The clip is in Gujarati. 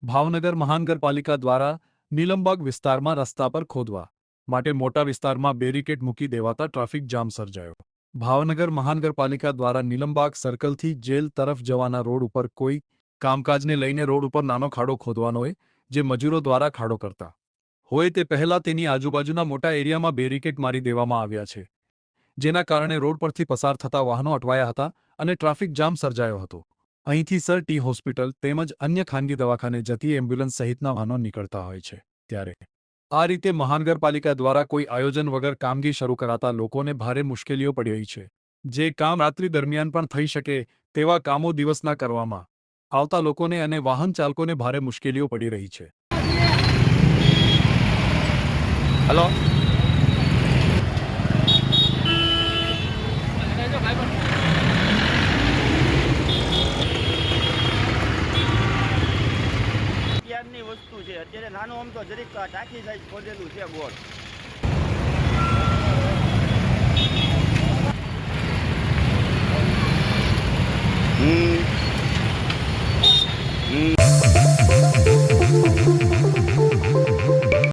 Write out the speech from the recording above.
ભાવનગર મહાનગરપાલિકા દ્વારા નીલમબાગ વિસ્તારમાં રસ્તા પર ખોદવા માટે મોટા વિસ્તારમાં બેરિકેડ મૂકી દેવાતા ટ્રાફિક જામ સર્જાયો. ભાવનગર મહાનગરપાલિકા દ્વારા નીલમબાગ સર્કલથી જેલ તરફ જવાના રોડ ઉપર કોઈ કામકાજને લઈને રોડ ઉપર નાનો ખાડો ખોદવાનો હોય, જે મજૂરો દ્વારા ખાડો કરતા હોય તે પહેલા તેની આજુબાજુના મોટા એરિયામાં બેરિકેડ મારી દેવામાં આવ્યા છે, જેના કારણે રોડ પરથી પસાર થતા વાહનો અટવાયા હતા અને ટ્રાફિક જામ સર્જાયો હતો. અહીંથી સર ટી હોસ્પિટલ તેમજ અન્ય ખાનગી દવાખાને જતી એમ્બ્યુલન્સ સહિતના વાહનો નીકળતા હોય છે. ત્યારે આ રીતે મહાનગરપાલિકા દ્વારા કોઈ આયોજન વગર કામગીરી શરૂ કરાતા લોકોને ભારે મુશ્કેલીઓ પડી રહી છે. જે કામ રાત્રિ દરમિયાન પણ થઈ શકે તેવા કામો દિવસના કરવામાં આવતા લોકોને અને વાહન ચાલકોને ભારે મુશ્કેલીઓ પડી રહી છે. હલો. અત્યારની વસ્તુ છે, અત્યારે નાનું આમ તો જરીક ટાંકી સાઈઝ ખોદેલું છે ગોળ. હમ